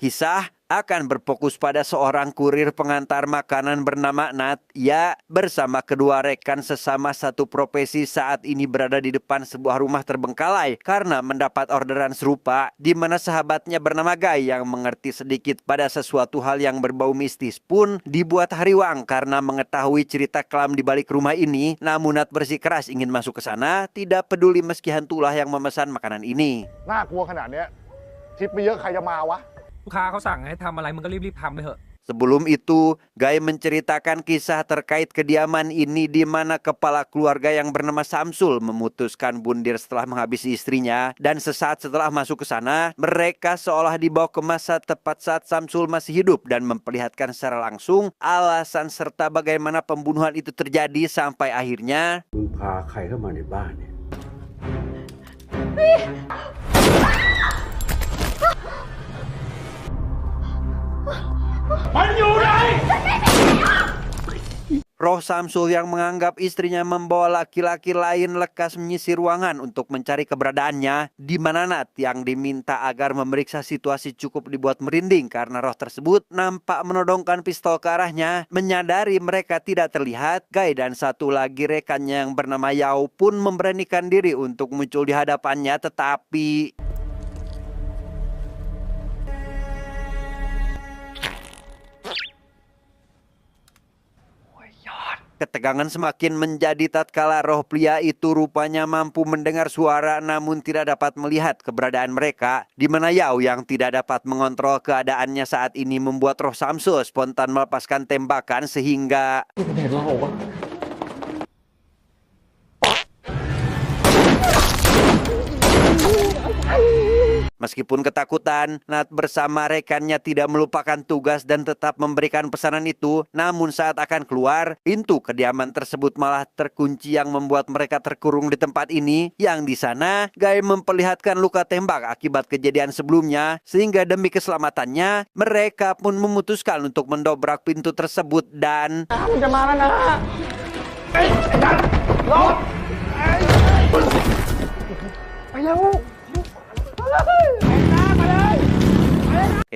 Kisah akan berfokus pada seorang kurir pengantar makanan bernama Nat. Ia bersama kedua rekan sesama satu profesi saat ini berada di depan sebuah rumah terbengkalai karena mendapat orderan serupa, di mana sahabatnya bernama Guy yang mengerti sedikit pada sesuatu hal yang berbau mistis pun dibuat hariwang karena mengetahui cerita kelam di balik rumah ini. Namun Nat bersikeras ingin masuk ke sana, tidak peduli meski hantulah yang memesan makanan ini. น่ากลัวขนาดเนี้ยทิปไม่เยอะใครจะมาวะ ลูกค้าเขาสั่งให้ทำอะไรมึงก็รีบๆทำไปเถอะ Sebelum itu, Guy menceritakan kisah terkait kediaman ini di mana kepala keluarga yang bernama Samsul memutuskan bundir setelah menghabisi istrinya, dan sesaat setelah masuk ke sana, mereka seolah dibawa ke masa tepat saat Samsul masih hidup dan memperlihatkan secara langsung alasan serta bagaimana pembunuhan itu terjadi sampai akhirnya มึงพาใครเข้ามาในบ้านเนี่ย Roh Samsul yang menganggap istrinya membawa laki-laki lain lekas menyisir ruangan untuk mencari keberadaannya, di mana Nat yang diminta agar memeriksa situasi cukup dibuat merinding karena roh tersebut nampak menodongkan pistol ke arahnya. Menyadari mereka tidak terlihat, Guy dan satu lagi rekannya yang bernama Yao pun memberanikan diri untuk muncul di hadapannya, tetapi ketegangan semakin menjadi tatkala roh pria itu rupanya mampu mendengar suara namun tidak dapat melihat keberadaan mereka, di mana Yao yang tidak dapat mengontrol keadaannya saat ini membuat roh Samsul spontan melepaskan tembakan sehingga meskipun ketakutan, Nat bersama rekannya tidak melupakan tugas dan tetap memberikan pesanan itu. Namun saat akan keluar, pintu kediaman tersebut malah terkunci yang membuat mereka terkurung di tempat ini. Yang di sana, Guy memperlihatkan luka tembak akibat kejadian sebelumnya, sehingga demi keselamatannya, mereka pun memutuskan untuk mendobrak pintu tersebut dan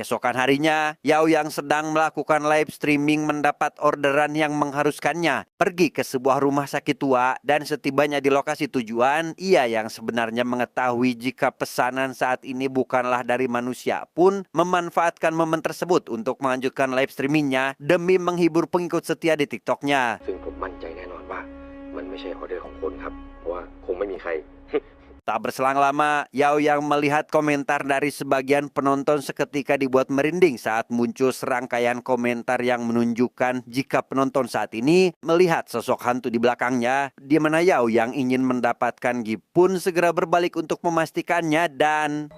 esokan harinya, Yao yang sedang melakukan live streaming mendapat orderan yang mengharuskannya pergi ke sebuah rumah sakit tua, dan setibanya di lokasi tujuan, ia yang sebenarnya mengetahui jika pesanan saat ini bukanlah dari manusia pun memanfaatkan momen tersebut untuk melanjutkan live streamingnya demi menghibur pengikut setia di TikToknya. ซึ่งผมมั่นใจแน่นอนว่ามันไม่ใช่ออเดอร์ของคนครับเพราะว่าคงไม่มีใคร Tak berselang lama, Yao yang melihat komentar dari sebagian penonton seketika dibuat merinding saat muncul serangkaian komentar yang menunjukkan jika penonton saat ini melihat sosok hantu di belakangnya, di mana Yao yang ingin mendapatkan gift pun segera berbalik untuk memastikannya dan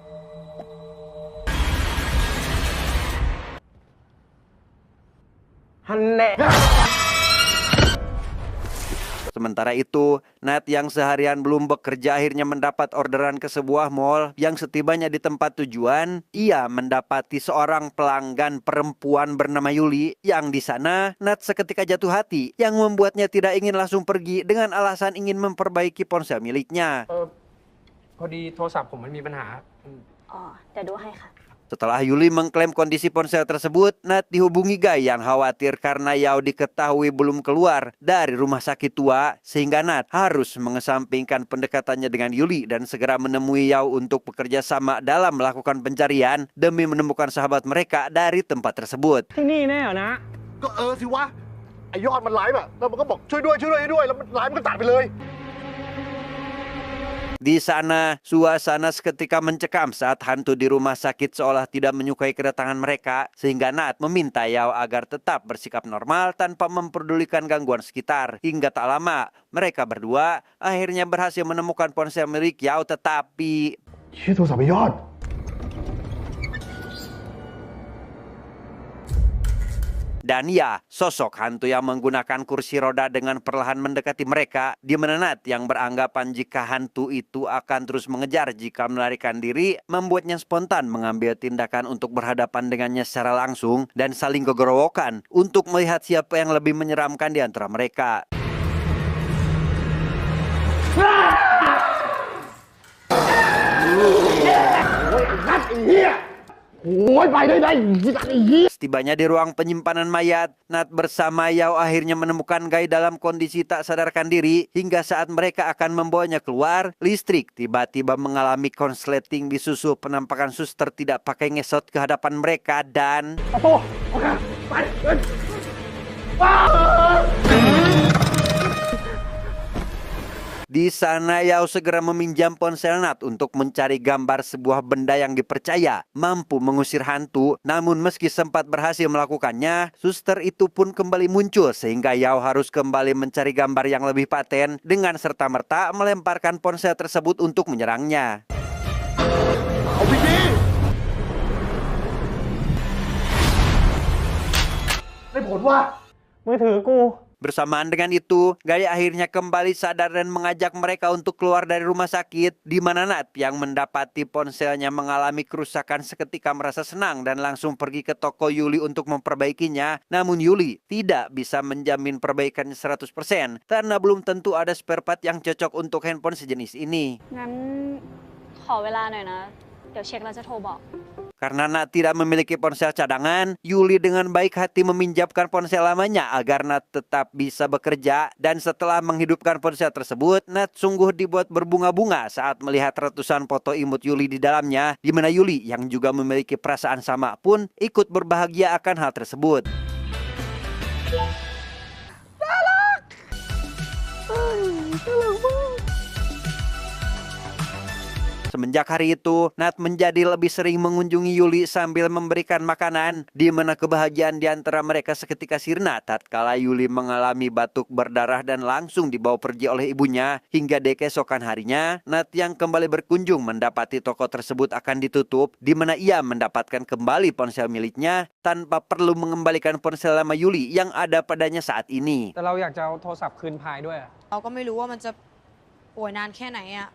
sementara itu, Nat yang seharian belum bekerja akhirnya mendapat orderan ke sebuah mall. Yang setibanya di tempat tujuan, ia mendapati seorang pelanggan perempuan bernama Yuli. Yang di sana, Nat seketika jatuh hati yang membuatnya tidak ingin langsung pergi dengan alasan ingin memperbaiki ponsel miliknya. พอดีโทรศัพท์ผมมันมีปัญหา อ๋อเดี๋ยวดูให้ค่ะ Setelah Yuli mengklaim kondisi ponsel tersebut, Nat dihubungi Guy yang khawatir karena Yao diketahui belum keluar dari rumah sakit tua, sehingga Nat harus mengesampingkan pendekatannya dengan Yuli dan segera menemui Yao untuk bekerja sama dalam melakukan pencarian demi menemukan sahabat mereka dari tempat tersebut. ที่นี่แน่เหรอนะ ก็สิวะไอยอดมันไลฟ์อะแล้วมันก็บอกช่วยด้วยแล้วมันไลฟ์มันก็ตัดไปเลย Di sana, suasana seketika mencekam saat hantu di rumah sakit seolah tidak menyukai kedatangan mereka, sehingga Nat meminta Yao agar tetap bersikap normal tanpa memperdulikan gangguan sekitar. Hingga tak lama, mereka berdua akhirnya berhasil menemukan ponsel milik Yao, tetapi ชื่อโทรศัพท์ไอยอด dan ya, sosok hantu yang menggunakan kursi roda dengan perlahan mendekati mereka, di mana Nat yang beranggapan jika hantu itu akan terus mengejar jika melarikan diri, membuatnya spontan mengambil tindakan untuk berhadapan dengannya secara langsung dan saling gogorowokan untuk melihat siapa yang lebih menyeramkan di antara mereka. Setibanya di ruang penyimpanan mayat, Nat bersama Yao akhirnya menemukan Gai dalam kondisi tak sadarkan diri. Hingga saat mereka akan membawanya keluar, listrik tiba-tiba mengalami konsleting disusul penampakan suster tidak pakai ngesot ke hadapan mereka dan... Di sana Yao segera meminjam ponsel Nat untuk mencari gambar sebuah benda yang dipercaya mampu mengusir hantu. Namun meski sempat berhasil melakukannya, suster itu pun kembali muncul sehingga Yao harus kembali mencari gambar yang lebih paten dengan serta-merta melemparkan ponsel tersebut untuk menyerangnya. Bersamaan dengan itu, Gai akhirnya kembali sadar dan mengajak mereka untuk keluar dari rumah sakit, di mana Nat yang mendapati ponselnya mengalami kerusakan seketika merasa senang dan langsung pergi ke toko Yuli untuk memperbaikinya. Namun Yuli tidak bisa menjamin perbaikannya 100% karena belum tentu ada spare part yang cocok untuk handphone sejenis ini. งั้นขอเวลาหน่อยนะ เดี๋ยวเช็คแล้วจะโทรบอก Karena Nat tidak memiliki ponsel cadangan, Yuli dengan baik hati meminjamkan ponsel lamanya agar Nat tetap bisa bekerja. Dan setelah menghidupkan ponsel tersebut, Nat sungguh dibuat berbunga-bunga saat melihat ratusan foto imut Yuli di dalamnya, di mana Yuli yang juga memiliki perasaan sama pun ikut berbahagia akan hal tersebut. Semenjak hari itu, Nat menjadi lebih sering mengunjungi Yuli sambil memberikan makanan, di mana kebahagiaan di antara mereka seketika sirna tatkala Yuli mengalami batuk berdarah dan langsung dibawa pergi oleh ibunya. Hingga di keesokan harinya, Nat yang kembali berkunjung mendapati toko tersebut akan ditutup, di mana ia mendapatkan kembali ponsel miliknya tanpa perlu mengembalikan ponsel lama Yuli yang ada padanya saat ini. แต่เราอยากจะเอาโทรศัพท์คืนพายด้วยอะ เราก็ไม่รู้ว่ามันจะป่วยนานแค่ไหนอะ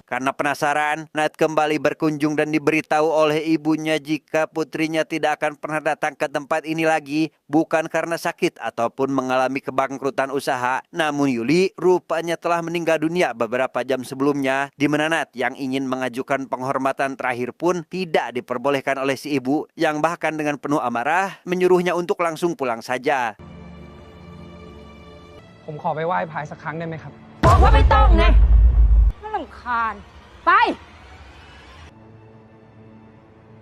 Karena penasaran, Nat kembali berkunjung dan diberitahu oleh ibunya jika putrinya tidak akan pernah datang ke tempat ini lagi, bukan karena sakit ataupun mengalami kebangkrutan usaha. Namun Yuli rupanya telah meninggal dunia beberapa jam sebelumnya, di mana Nat yang ingin mengajukan penghormatan terakhir pun tidak diperbolehkan oleh si ibu, yang bahkan dengan penuh amarah menyuruhnya untuk langsung pulang saja. ผมขอไปไหว้พายสักครั้งได้ไหมครับ บอกว่าไม่ต้องไงน่ารำคาญไป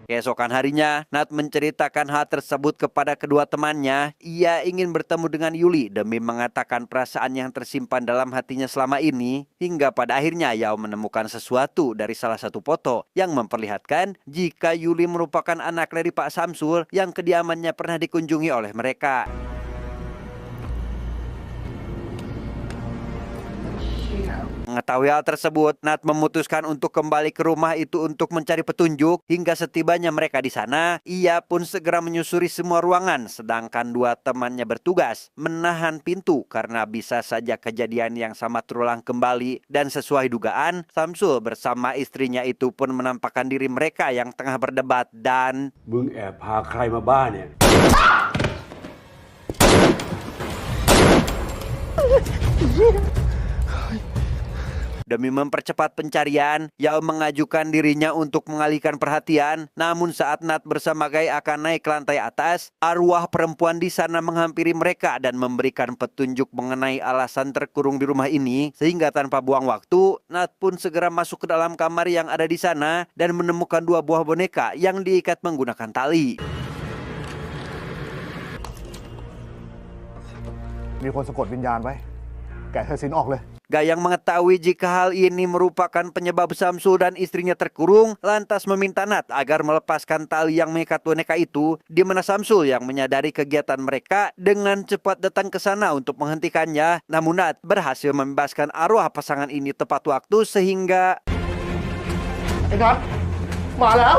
Keesokan harinya, Nat menceritakan hal tersebut kepada kedua temannya. Ia ingin bertemu dengan Yuli demi mengatakan perasaan yang tersimpan dalam hatinya selama ini. Hingga pada akhirnya Yao menemukan sesuatu dari salah satu foto yang memperlihatkan jika Yuli merupakan anak dari Pak Samsul yang kediamannya pernah dikunjungi oleh mereka. Mengetahui hal tersebut, Nat memutuskan untuk kembali ke rumah itu untuk mencari petunjuk. Hingga setibanya mereka di sana, ia pun segera menyusuri semua ruangan, sedangkan dua temannya bertugas menahan pintu karena bisa saja kejadian yang sama terulang kembali. Dan sesuai dugaan, Samsul bersama istrinya itu pun menampakkan diri mereka yang tengah berdebat dan... มึงแอบพาใครมาบ้านเนี่ย Demi mempercepat pencarian, Yao mengajukan dirinya untuk mengalihkan perhatian. Namun saat Nat bersama Gai akan naik ke lantai atas, arwah perempuan di sana menghampiri mereka dan memberikan petunjuk mengenai alasan terkurung di rumah ini. Sehingga tanpa buang waktu, Nat pun segera masuk ke dalam kamar yang ada di sana dan menemukan dua buah boneka yang diikat menggunakan tali. มีคนสะกดวิญญาณไว้แกะสายสิญจน์ออกเลย Gai yang mengetahui jika hal ini merupakan penyebab Samsul dan istrinya terkurung, lantas meminta Nat agar melepaskan tali yang mengikat boneka itu, di mana Samsul yang menyadari kegiatan mereka dengan cepat datang ke sana untuk menghentikannya. Namun Nat berhasil membebaskan arwah pasangan ini tepat waktu sehingga... ไอ้นัทมาแล้ว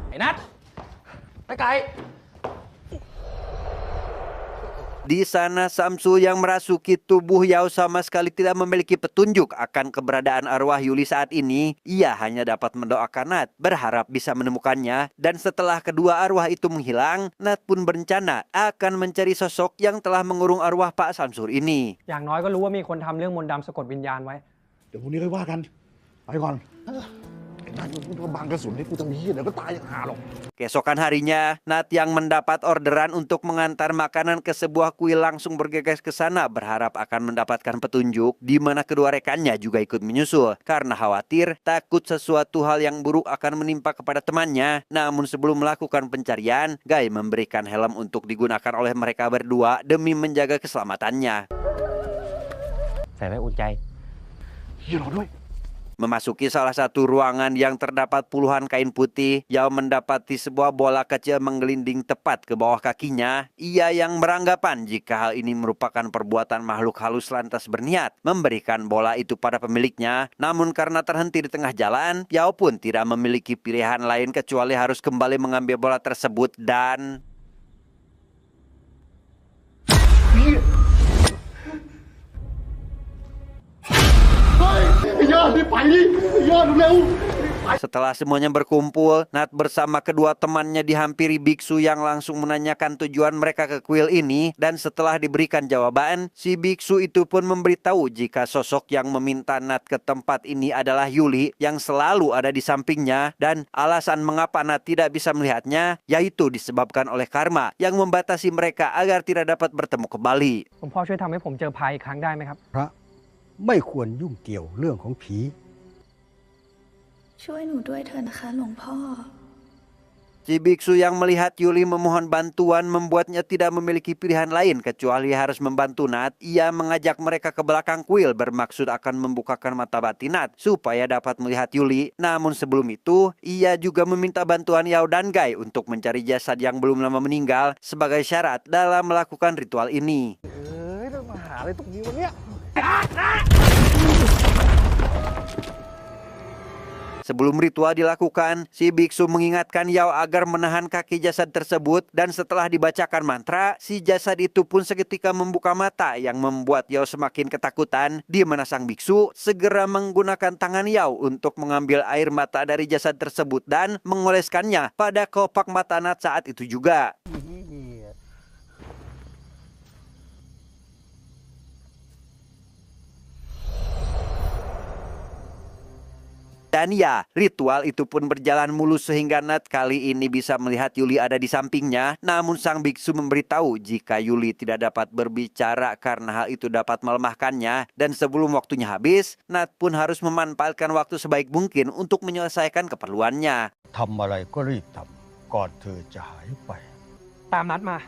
ไอ้นัทไปไกล Di sana Samsu yang merasuki tubuh Yao sama sekali tidak memiliki petunjuk akan keberadaan arwah Yuli saat ini. Ia hanya dapat mendoakan Nat, berharap bisa menemukannya. Dan setelah kedua arwah itu menghilang, Nat pun berencana akan mencari sosok yang telah mengurung arwah Pak Samsur ini. อย่างน้อยก็รู้ว่ามีคนทำเรื่องมนต์ดำสะกดวิญญาณไว้ เดี๋ยวพรุ่งนี้ค่อยว่ากัน ไปก่อนไอ้นั่นกูจะบังกระสุนให้กูทำนี้เดี๋ยวก็ตายอย่างห่าหรอก Keesokan harinya, Nat yang mendapat orderan untuk mengantar makanan ke sebuah kuil langsung bergegas ke sana berharap akan mendapatkan petunjuk di mana kedua rekannya juga ikut menyusul karena khawatir takut sesuatu hal yang buruk akan menimpa kepada temannya. Namun sebelum melakukan pencarian, Guy memberikan helm untuk digunakan oleh mereka berdua demi menjaga keselamatannya. ใส่ไว้อุ่นใจ เฮียรอด้วย Memasuki salah satu ruangan yang terdapat puluhan kain putih, Yao mendapati sebuah bola kecil menggelinding tepat ke bawah kakinya. Ia yang beranggapan jika hal ini merupakan perbuatan makhluk halus lantas berniat memberikan bola itu pada pemiliknya. Namun karena terhenti di tengah jalan, Yao pun tidak memiliki pilihan lain kecuali harus kembali mengambil bola tersebut dan... เฮ้ยไอ้ยอดรีบไปดิไอ้ยอดเร็ว Setelah semuanya berkumpul, Nat bersama kedua temannya dihampiri biksu yang langsung menanyakan tujuan mereka ke kuil ini. Dan setelah diberikan jawaban, si biksu itu pun memberitahu jika sosok yang meminta Nat ke tempat ini adalah Yuli yang selalu ada di sampingnya. Dan alasan mengapa Nat tidak bisa melihatnya yaitu disebabkan oleh karma yang membatasi mereka agar tidak dapat bertemu kembali. หลวงพ่อช่วยทำให้ผมเจอพายอีกครั้งได้ไหมครับ พระไม่ควรยุ่งเกี่ยวเรื่องของผี ช่วยหนูด้วยเถอะนะคะหลวงพ่อ Si biksu yang melihat Yuli memohon bantuan membuatnya tidak memiliki pilihan lain kecuali harus membantu Nat. Ia mengajak mereka ke belakang kuil bermaksud akan membukakan mata batin Nat supaya dapat melihat Yuli. Namun sebelum itu, ia juga meminta bantuan Yao dan Guy untuk mencari jasad yang belum lama meninggal sebagai syarat dalam melakukan ritual ini. เอ้ยต้องมาหาอะไรตรงนี้วะเนี่ย Sebelum ritual dilakukan, si biksu mengingatkan Yao agar menahan kaki jasad tersebut dan setelah dibacakan mantra, si jasad itu pun seketika membuka mata yang membuat Yao semakin ketakutan, di mana sang biksu segera menggunakan tangan Yao untuk mengambil air mata dari jasad tersebut dan mengoleskannya pada kelopak mata Nat saat itu juga. Dan ya, ritual itu pun berjalan mulus sehingga Nat kali ini bisa melihat Yuli ada di sampingnya. Namun sang biksu memberitahu jika Yuli tidak dapat berbicara karena hal itu dapat melemahkannya. Dan sebelum waktunya habis, Nat pun harus memanfaatkan waktu sebaik mungkin untuk menyelesaikan keperluannya. ทำอะไรก็รีบทำก่อนเธอจะหายไป ตามนัดมา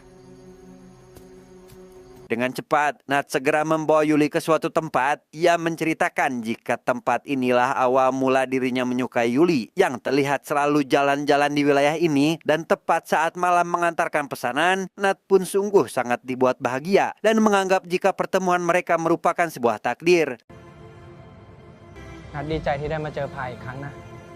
Dengan cepat, Nat segera membawa Yuli ke suatu tempat. Ia menceritakan jika tempat inilah awal mula dirinya menyukai Yuli yang terlihat selalu jalan-jalan di wilayah ini. Dan tepat saat malam mengantarkan pesanan, Nat pun sungguh sangat dibuat bahagia dan menganggap jika pertemuan mereka merupakan sebuah takdir. นัดดีใจที่ได้มาเจอพายอีกครั้งนะ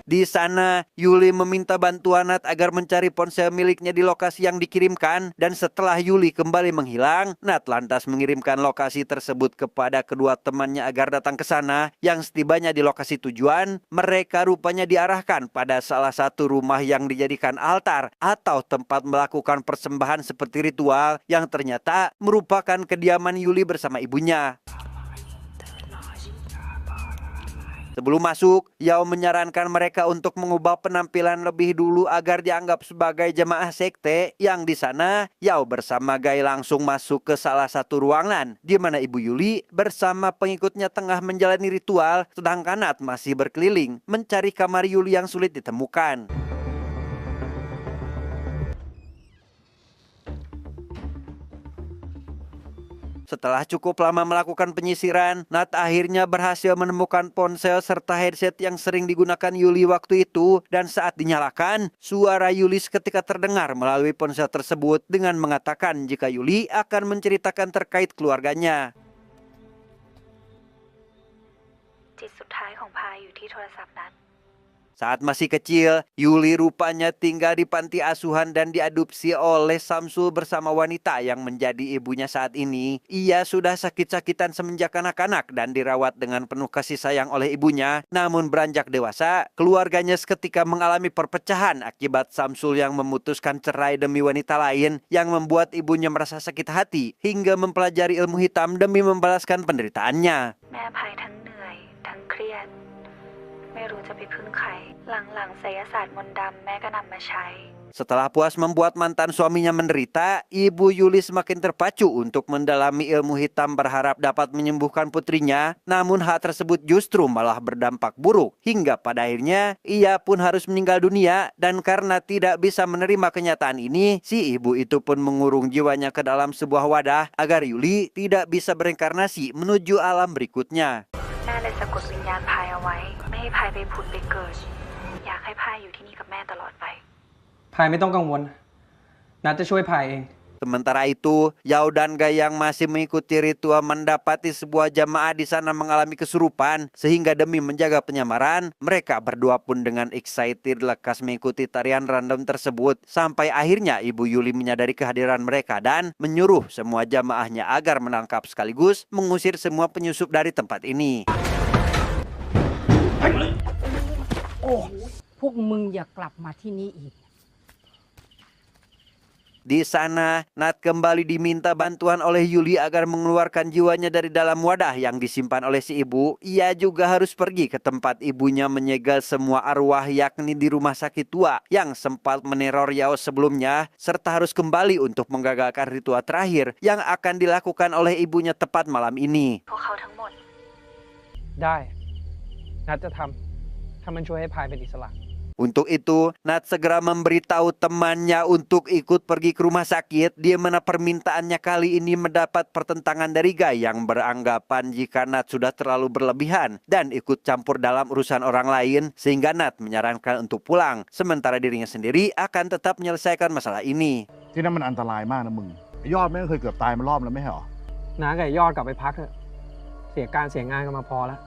Di sana, Yuli meminta bantuan Nat agar mencari ponsel miliknya di lokasi yang dikirimkan. Dan setelah Yuli kembali menghilang, Nat lantas mengirimkan lokasi tersebut kepada kedua temannya agar datang ke sana. Yang setibanya di lokasi tujuan, mereka rupanya diarahkan pada salah satu rumah yang dijadikan altar atau tempat melakukan persembahan seperti ritual yang ternyata merupakan kediaman Yuli bersama ibunya. Sebelum masuk, Yao menyarankan mereka untuk mengubah penampilan lebih dulu agar dianggap sebagai jemaah sekte. Yang di sana, Yao bersama Guy langsung masuk ke salah satu ruangan di mana Ibu Yuli bersama pengikutnya tengah menjalani ritual, sedangkan Nat masih berkeliling mencari kamar Yuli yang sulit ditemukan. Setelah cukup lama melakukan penyisiran, Nat akhirnya berhasil menemukan ponsel serta headset yang sering digunakan Yuli waktu itu. Dan saat dinyalakan, suara Yuli seketika terdengar melalui ponsel tersebut dengan mengatakan jika Yuli akan menceritakan terkait keluarganya. จิตสุดท้ายของพายอยู่ที่โทรศัพท์นั้น Saat masih kecil, Yuli rupanya tinggal di panti asuhan dan diadopsi oleh Samsul bersama wanita yang menjadi ibunya saat ini. Ia sudah sakit-sakitan semenjak kanak-kanak dan dirawat dengan penuh kasih sayang oleh ibunya. Namun beranjak dewasa, keluarganya seketika mengalami perpecahan akibat Samsul yang memutuskan cerai demi wanita lain yang membuat ibunya merasa sakit hati hingga mempelajari ilmu hitam demi membalaskan penderitaannya. แม่อภัยทั้งเหนื่อย ทั้งเครียด ไม่รู้จะไปพึ่งใคร หลังๆไสยศาสตร์มนต์ดำแม่ก็นำมาใช้ Setelah puas membuat mantan suaminya menderita, Ibu Yuli semakin terpacu untuk mendalami ilmu hitam berharap dapat menyembuhkan putrinya. Namun hal tersebut justru malah berdampak buruk. Hingga pada akhirnya ia pun harus meninggal dunia. Dan karena tidak bisa menerima kenyataan ini, si ibu itu pun mengurung jiwanya ke dalam sebuah wadah agar Yuli tidak bisa bereinkarnasi menuju alam berikutnya. แม่เลยสะกดวิญญาณพายเอาไว้ ไม่ให้พายไปผุดไปเกิด อยากให้พายอยู่ที่นี่กับแม่ตลอดไป พายไม่ต้องกังวลนัดจะช่วยพายเอง Sementara itu, Yao dan Gai yang masih mengikuti ritual mendapati sebuah jamaah di sana mengalami kesurupan. Sehingga demi menjaga penyamaran, mereka berdua pun dengan excited lekas mengikuti tarian random tersebut. Sampai akhirnya Ibu Yuli menyadari kehadiran mereka dan menyuruh semua jamaahnya agar menangkap sekaligus mengusir semua penyusup dari tempat ini. พวกมึงอย่ากลับมาที่นี่อีก Di sana, Nat kembali diminta bantuan oleh Yuli agar mengeluarkan jiwanya dari dalam wadah yang disimpan oleh si ibu. Ia juga harus pergi ke tempat ibunya menyegel semua arwah yakni di rumah sakit tua yang sempat meneror Yao sebelumnya. Serta harus kembali untuk menggagalkan ritual terakhir yang akan dilakukan oleh ibunya tepat malam ini. พวกเขาทั้งหมด ได้นัดจะทำถ้ามันช่วยให้พายเป็นอิสระ Untuk itu, Nat segera memberitahu temannya untuk ikut pergi ke rumah sakit, di mana permintaannya kali ini mendapat pertentangan dari Gai yang beranggapan jika Nat sudah terlalu berlebihan dan ikut campur dalam urusan orang lain, sehingga Nat menyarankan untuk pulang, sementara dirinya sendiri akan tetap menyelesaikan masalah ini. ที่นั่นมันอันตรายมากนะมึงไอ้ยอดแม่งเคยเกือบตายมารอบแล้วไม่ใช่หรอ น้ากับไอ้ยอดกลับไปพักเถอะเสียการเสียงานกันมาพอแล้ว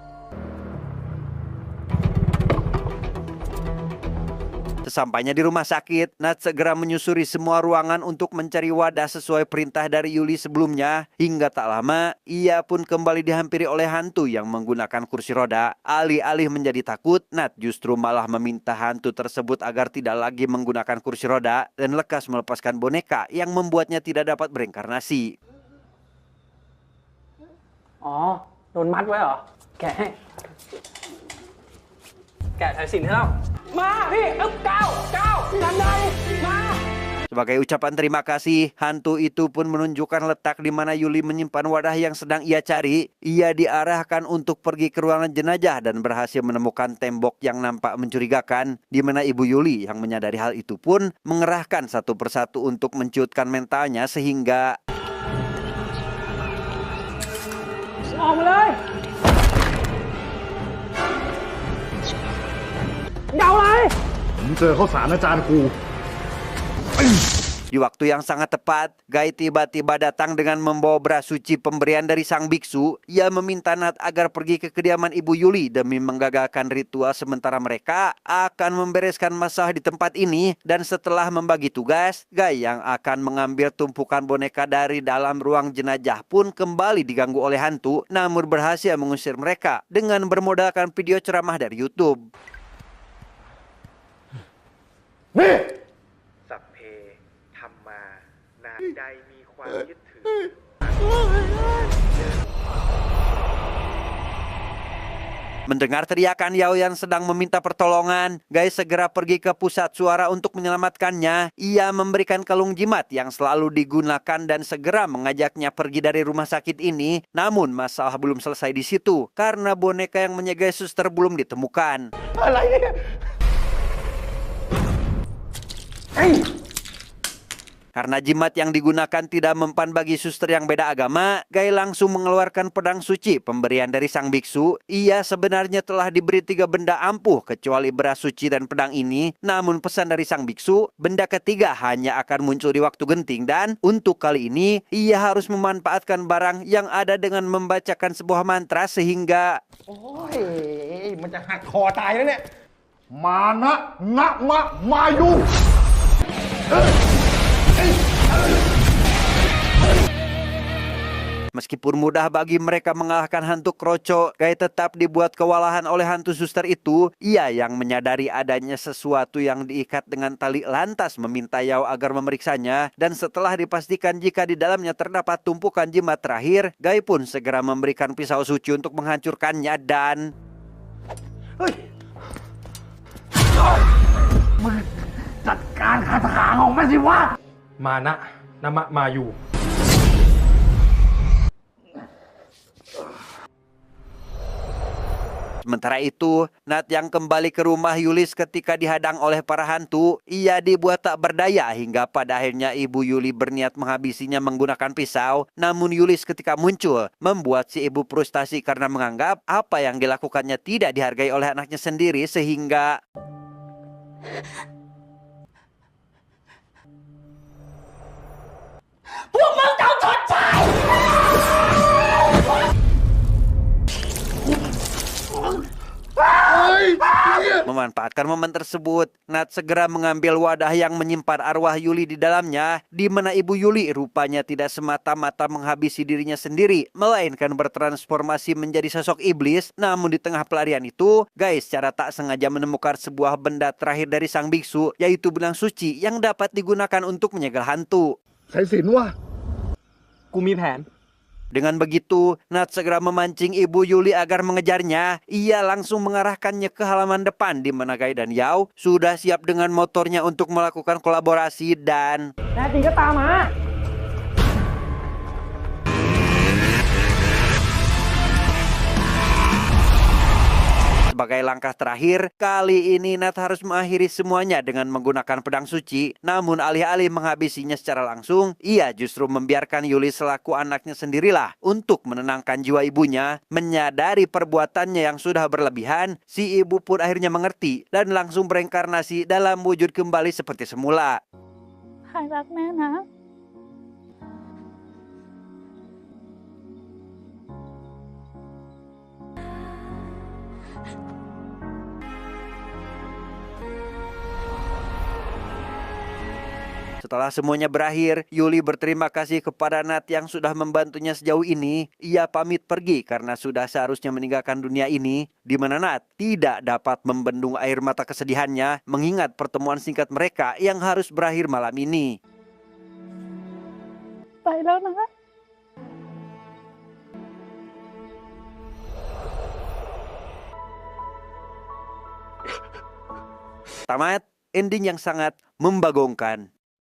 Sesampainya di rumah sakit, Nat segera menyusuri semua ruangan untuk mencari wadah sesuai perintah dari Yuli sebelumnya. Hingga tak lama, ia pun kembali dihampiri oleh hantu yang menggunakan kursi roda. Alih-alih menjadi takut, Nat justru malah meminta hantu tersebut agar tidak lagi menggunakan kursi roda dan lekas melepaskan boneka yang membuatnya tidak dapat bereinkarnasi. อ๋อโดนมัดไว้เหรอแกะให้แกะสายสิญจน์ให้เรามาพี่ก้าวทำได้มา Sebagai ucapan terima kasih, hantu itu pun menunjukkan letak di mana Yuli menyimpan wadah yang sedang ia cari. Ia diarahkan untuk pergi ke ruangan jenazah dan berhasil menemukan tembok yang nampak mencurigakan, di mana Ibu Yuli yang menyadari hal itu pun mengerahkan satu persatu untuk menciutkan mentalnya sehingga ออกมาเลยเดาอะไร มึงเจอข้าวสารอาจารย์กู Di waktu yang sangat tepat, Gai tiba-tiba datang dengan membawa beras suci pemberian dari sang biksu. Ia meminta Nat agar pergi ke kediaman Ibu Yuli demi menggagalkan ritual sementara mereka akan membereskan masalah di tempat ini. Dan setelah membagi tugas, Gai yang akan mengambil tumpukan boneka dari dalam ruang jenazah pun kembali diganggu oleh hantu, namun berhasil mengusir mereka dengan bermodalkan video ceramah dari YouTube. นี่ สัพเพธรรมานาใดมีความยึดถือ Mendengar teriakan Yao yang sedang meminta pertolongan, Gai segera pergi ke pusat suara untuk menyelamatkannya. Ia memberikan kalung jimat yang selalu digunakan dan segera mengajaknya pergi dari rumah sakit ini. Namun masalah belum selesai di situ karena boneka yang menyegai suster belum ditemukan. Karena jimat yang digunakan tidak mempan bagi suster yang beda agama, Gai langsung mengeluarkan pedang suci pemberian dari sang biksu. Ia sebenarnya telah diberi 3 benda ampuh kecuali beras suci dan pedang ini. Namun pesan dari sang biksu, benda ketiga hanya akan muncul di waktu genting. Dan untuk kali ini, ia harus memanfaatkan barang yang ada dengan membacakan sebuah mantra sehingga... โอ้ยมันจะหักคอตายแล้วเนี่ย Mana Ngak Mayu. Meskipun mudah bagi mereka mengalahkan hantu kroco, Guy tetap dibuat kewalahan oleh hantu suster itu. Ia yang menyadari adanya sesuatu yang diikat dengan tali lantas meminta Yao agar memeriksanya. Dan setelah dipastikan jika di dalamnya terdapat tumpukan jimat terakhir, Guy pun segera memberikan pisau suci untuk menghancurkannya dan...จัดการคาถาของมันสิวะ มานะนามะมาอยู่ Sementara itu, Nat yang kembali ke rumah Yulis ketika dihadang oleh para hantu, ia dibuat tak berdaya hingga pada akhirnya ibu Yuli berniat menghabisinya menggunakan pisau. Namun Yulis ketika muncul, membuat si ibu frustasi karena menganggap apa yang dilakukannya tidak dihargai oleh anaknya sendiri sehingga... Memanfaatkan momen tersebut, Nat segera mengambil wadah yang menyimpan arwah Yuli di dalamnya, di mana ibu Yuli rupanya tidak semata-mata menghabisi dirinya sendiri, melainkan bertransformasi menjadi sosok iblis. Namun di tengah pelarian itu, Guy secara tak sengaja menemukan sebuah benda terakhir dari sang biksu, yaitu benang suci yang dapat digunakan untuk menyegel hantu. สายสิญจน์วะ กูมีแผน Dengan begitu, Nat segera memancing ibu Yuli agar mengejarnya. Ia langsung mengarahkannya ke halaman depan di mana Guy dan Yao sudah siap dengan motornya untuk melakukan kolaborasi dan... แน่จริงก็ตามมา Sebagai langkah terakhir, kali ini Nat harus mengakhiri semuanya dengan menggunakan pedang suci. Namun alih-alih menghabisinya secara langsung, ia justru membiarkan Yuli selaku anaknya sendirilah untuk menenangkan jiwa ibunya. Menyadari perbuatannya yang sudah berlebihan, si ibu pun akhirnya mengerti dan langsung bereinkarnasi dalam wujud kembali seperti semula. ใครรักแม่นะ Setelah semuanya berakhir, Yuli berterima kasih kepada Nat yang sudah membantunya sejauh ini. Ia pamit pergi karena sudah seharusnya meninggalkan dunia ini, di mana Nat tidak dapat membendung air mata kesedihannya mengingat pertemuan singkat mereka yang harus berakhir malam ini. ไปแล้วนะ Tamat, ending yang sangat membagongkan.